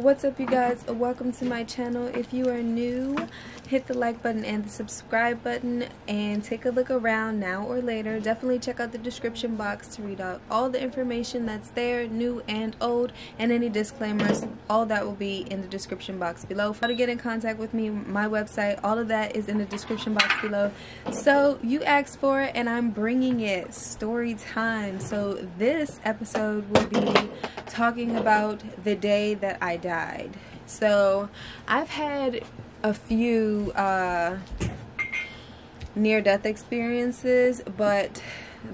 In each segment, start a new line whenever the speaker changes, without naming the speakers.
What's up, you guys? Welcome to my channel. If you are new, hit the like button and the subscribe button and take a look around now or later. Definitely check out the description box to read out all the information that's there, new and old, and any disclaimers. All that will be in the description box below. How to get in contact with me, my website, all of that is in the description box below. So you asked for it and I'm bringing it. Story time. So this episode will be talking about the day that I died. So I've had a few near-death experiences, but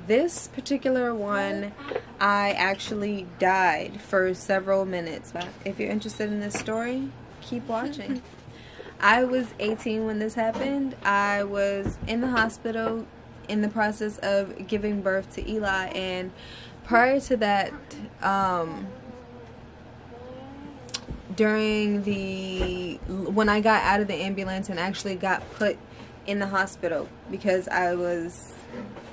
this particular one I actually died for several minutes. If you're interested in this story, keep watching. I was 18 when this happened. I was in the hospital in the process of giving birth to Eli, and prior to that, when I got out of the ambulance and actually got put in the hospital because I was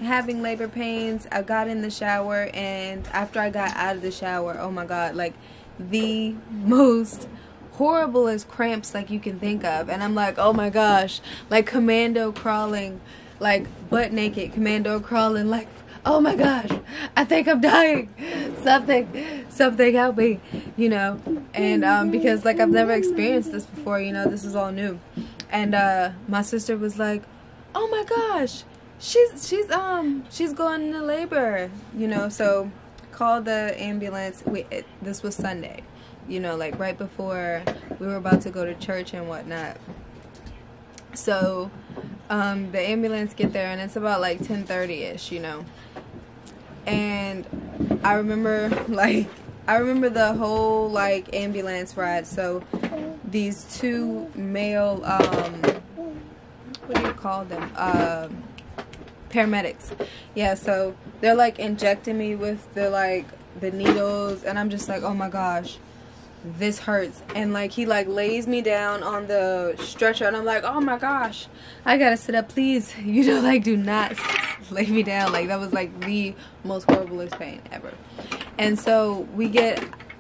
having labor pains, I got in the shower, and after I got out of the shower, oh my god, like the most horriblest cramps like you can think of, and I'm like, oh my gosh, like commando crawling, like butt naked commando crawling, like, oh my gosh, I think I'm dying. Something help me, you know. And because like I've never experienced this before, you know, this is all new. And my sister was like, oh my gosh, she's going into labor, you know. So called the ambulance. This was Sunday, you know, like right before we were about to go to church and whatnot. So the ambulance get there and it's about like 10:30ish, you know. And I remember the whole like ambulance ride. So these two male what do you call them, paramedics, yeah, so they're like injecting me with the needles, and I'm just like, oh my gosh, this hurts. And like he like lays me down on the stretcher and I'm like, oh my gosh, I gotta sit up, please, you know, like do not lay me down. Like that was like the most horriblest pain ever. And so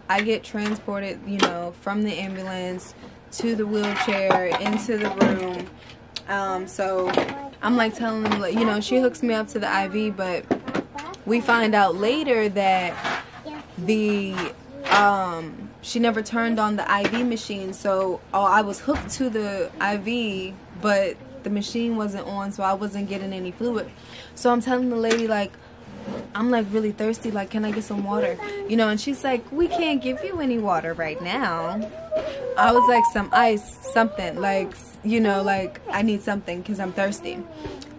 I get transported, you know, from the ambulance to the wheelchair into the room. So I'm like telling them, like, you know, she hooks me up to the IV, but we find out later that she never turned on the IV machine, so I was hooked to the IV, but the machine wasn't on, so I wasn't getting any fluid. So I'm telling the lady, like, I'm like really thirsty, like, can I get some water, you know? And she's like, we can't give you any water right now. I was like, some ice, something, like, you know, like I need something because I'm thirsty.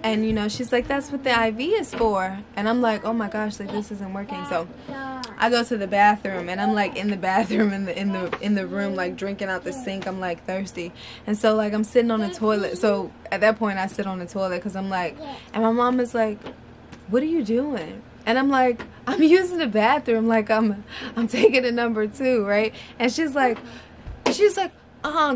And you know, she's like, that's what the IV is for. And I'm like, oh my gosh, like this isn't working. So I go to the bathroom and I'm like in the bathroom in the room, like drinking out the sink. I'm like thirsty. And so like I'm sitting on the toilet. So at that point I sit on the toilet because I'm like, and my mom is like, what are you doing? And I'm like, I'm using the bathroom, like I'm taking a number 2, right? And she's like,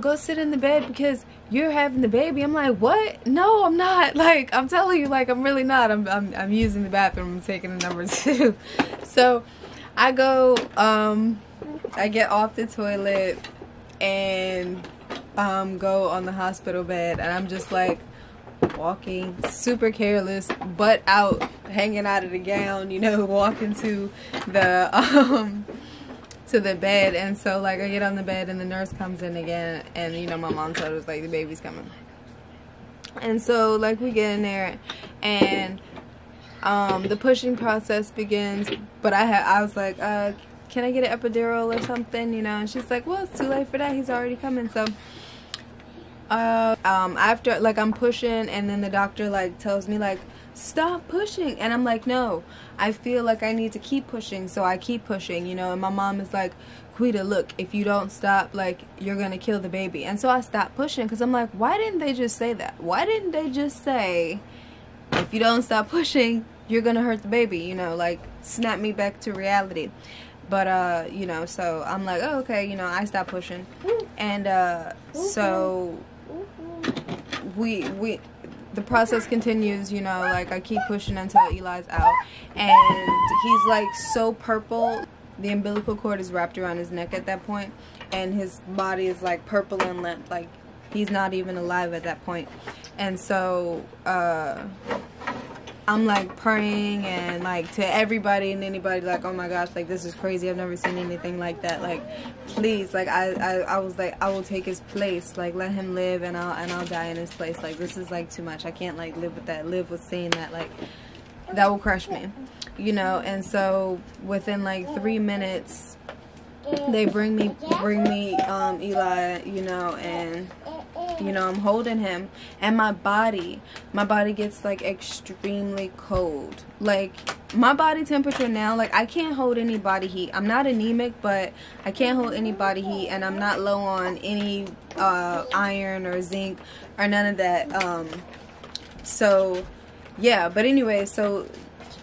go sit in the bed because you're having the baby. I'm like, what? No, I'm not. Like, I'm telling you, like, I'm really not. I'm using the bathroom. I'm taking the number 2. So I go, I get off the toilet and go on the hospital bed, and I'm just like walking super careless, butt out, hanging out of the gown, you know, walking to the bed. And so like I get on the bed and the nurse comes in again, and you know, my mom told us like the baby's coming. And so like we get in there and the pushing process begins, but I was like, can I get an epidural or something, you know? And she's like, well, it's too late for that, he's already coming. So after like I'm pushing, and then the doctor like tells me like, stop pushing, and I'm like, no, I feel like I need to keep pushing, so I keep pushing, you know. And my mom is like, Quita, look, if you don't stop, like, you're gonna kill the baby. And so I stopped pushing because I'm like, why didn't they just say that? Why didn't they just say, if you don't stop pushing, you're gonna hurt the baby, you know, like snap me back to reality. But you know, so I'm like, oh, okay, you know, I stopped pushing. And so the process continues, you know, like I keep pushing until Eli's out, and he's like so purple, the umbilical cord is wrapped around his neck at that point, and his body is like purple and limp, like he's not even alive at that point. And so I'm like praying and like to everybody and anybody, like, oh my gosh, like this is crazy, I've never seen anything like that, like please, like I was like, I will take his place, like let him live and I'll die in his place. Like this is like too much, I can't like live with that, live with seeing that, like that will crush me, you know. And so within like 3 minutes they bring me Eli, you know, and you know, I'm holding him, and my body gets like extremely cold. Like my body temperature now, like I can't hold any body heat. I'm not anemic, but I can't hold any body heat, and I'm not low on any iron or zinc or none of that. So yeah, but anyway, so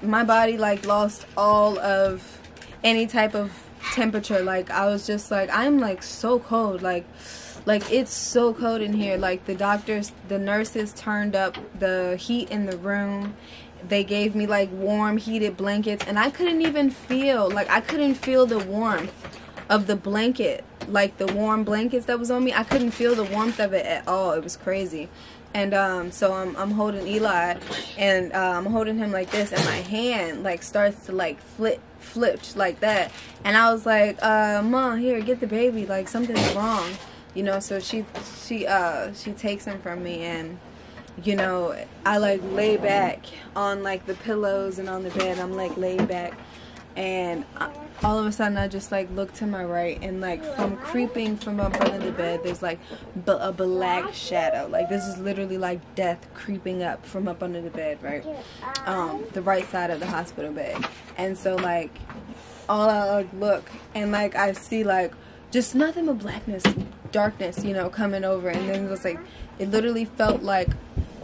my body like lost all of any type of temperature. Like I was just like, I'm like so cold, like it's so cold in here. Like the nurses turned up the heat in the room. They gave me like warm heated blankets, and I couldn't even feel, like I couldn't feel the warmth of the blanket, like the warm blankets that was on me. I couldn't feel the warmth of it at all. It was crazy. And so I'm holding Eli, and I'm holding him like this, and my hand like starts to like flipped like that, and I was like, Mom, here, get the baby, like something's wrong, you know. So she takes him from me, and you know, I like lay back on like the pillows and on the bed. I'm like laid back, and all of a sudden I just like look to my right, and like from creeping from up under the bed, there's like a black shadow. Like this is literally like death creeping up from up under the bed, right? The right side of the hospital bed. And so like all I like look, and like I see like just nothing but blackness, darkness, you know, coming over. And then it was like, it literally felt like,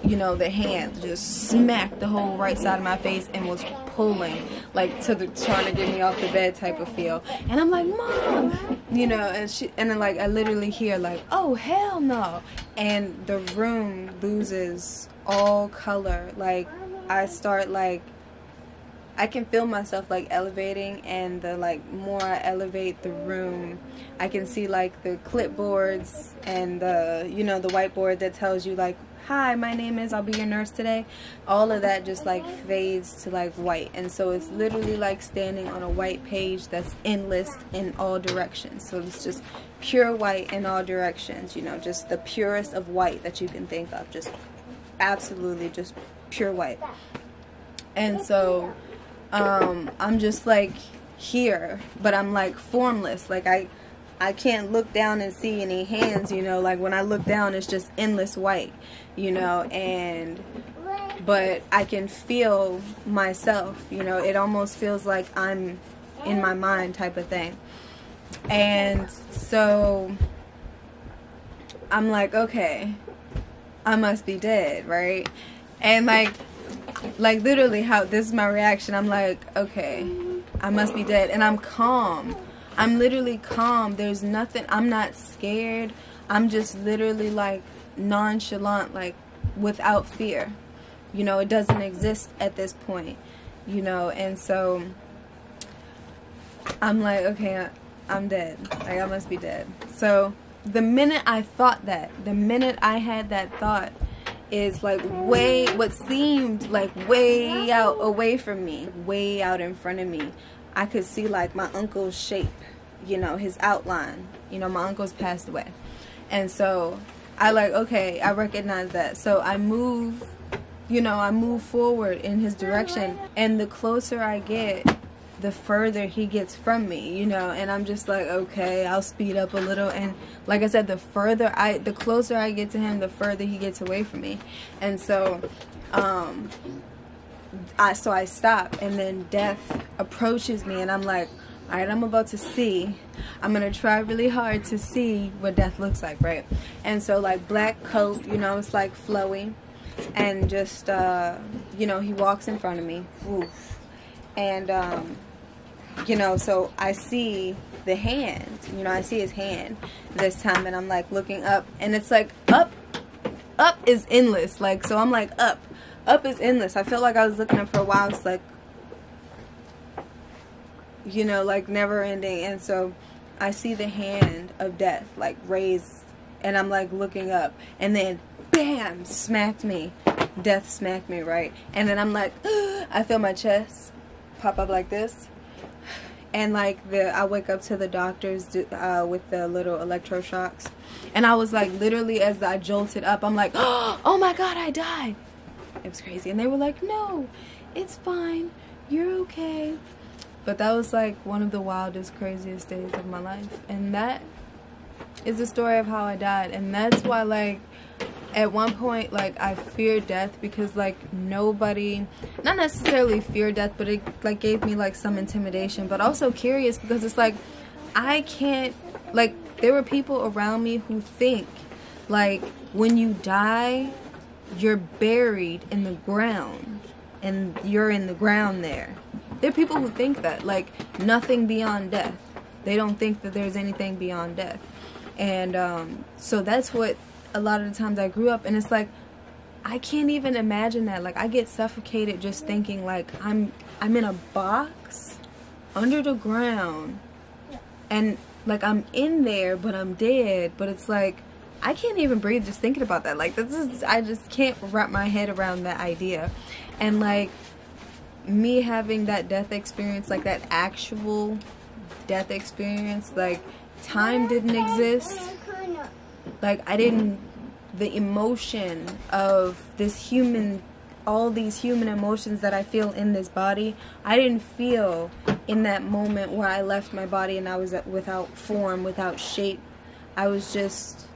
you know, the hand just smacked the whole right side of my face and was pulling, like trying to get me off the bed type of feel. And I'm like, Mom, you know, and then like I literally hear like, oh hell no, and the room loses all color. Like I start like, I can feel myself like elevating, and the like more I elevate the room, I can see like the clipboards and the, you know, the whiteboard that tells you like, hi, my name is, I'll be your nurse today. All of that just like fades to like white. And so it's literally like standing on a white page that's endless in all directions. So it's just pure white in all directions, you know, just the purest of white that you can think of. Just absolutely just pure white. And so I'm just like here, but I'm like formless. Like I can't look down and see any hands, you know. Like when I look down, it's just endless white, you know. But I can feel myself, you know. It almost feels like I'm in my mind type of thing. And so I'm like, okay, I must be dead, right? And like literally how this is my reaction. I'm like, okay, I must be dead. And I'm calm. I'm literally calm. There's nothing. I'm not scared. I'm just literally like nonchalant, like without fear. You know, it doesn't exist at this point, you know. And so I'm like, okay, I'm dead. Like I must be dead. So the minute I thought that, the minute I had that thought, is like what seemed like way out away from me, way out in front of me. I could see like my uncle's shape, you know, his outline. You know, my uncle's passed away. And so I like, okay, I recognize that. So I move, you know, I move forward in his direction. And the closer I get, the further he gets from me, you know. And I'm just like, okay, I'll speed up a little. And like I said, the closer I get to him, the further he gets away from me. And so I stop, and then death approaches me, and I'm like, all right, I'm about to see. I'm gonna try really hard to see what death looks like, right? And so like black coat, you know, it's like flowy, and just you know, he walks in front of me, woof. And you know, so I see the hand, you know, I see his hand this time, and I'm like looking up, and it's like up is endless. Like, so I'm like up is endless. I felt like I was looking up for a while. It's like you know, like never ending. And so I see the hand of death like raised, and I'm like looking up, and then bam, smacked me. Death smacked me, right? And then I'm like, I feel my chest pop up like this, and like I wake up to the doctors with the little electroshocks, and I was like, literally as I jolted up, I'm like, oh my god, I died. It was crazy. And they were like, no, it's fine, you're okay. But that was like one of the wildest, craziest days of my life. And that is the story of how I died. And that's why, like, at one point, like, I feared death, because like nobody, not necessarily feared death, but it like gave me like some intimidation, but also curious, because it's like, I can't, like, there were people around me who think like when you die you're buried in the ground and you're in the ground there. There are people who think that, like, nothing beyond death. They don't think that there's anything beyond death. And so that's what a lot of the times I grew up, and it's like, I can't even imagine that. Like, I get suffocated just thinking like I'm in a box under the ground, and like I'm in there but I'm dead. But it's like, I can't even breathe just thinking about that. Like, this is, I just can't wrap my head around that idea. And like, me having that death experience, like that actual death experience, like time didn't exist. Like, I didn't, the emotion of this human, all these human emotions that I feel in this body, I didn't feel in that moment where I left my body and I was without form, without shape. I was just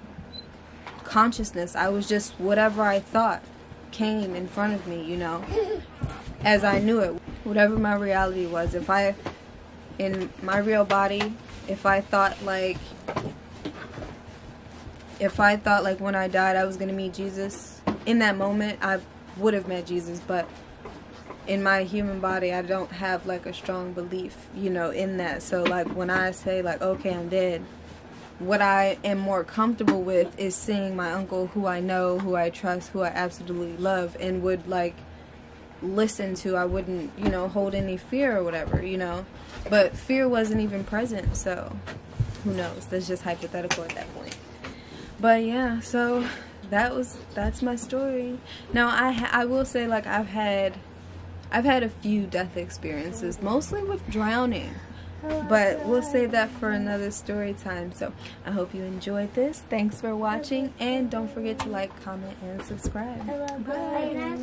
consciousness. I was just whatever I thought came in front of me, you know, as I knew it. Whatever my reality was. If I, in my real body, if I thought like when I died I was gonna meet Jesus, in that moment I would have met Jesus. But in my human body I don't have like a strong belief, you know, in that. So like when I say like, okay, I'm dead, what I am more comfortable with is seeing my uncle, who I know, who I trust, who I absolutely love and would like listen to. I wouldn't, you know, hold any fear or whatever, you know. But fear wasn't even present, so who knows? That's just hypothetical at that point. But yeah, so that's my story. Now I will say, like, I've had a few death experiences, mostly with drowning. But we'll save that for another story time. So I hope you enjoyed this. Thanks for watching, and don't forget to like, comment, and subscribe. Bye.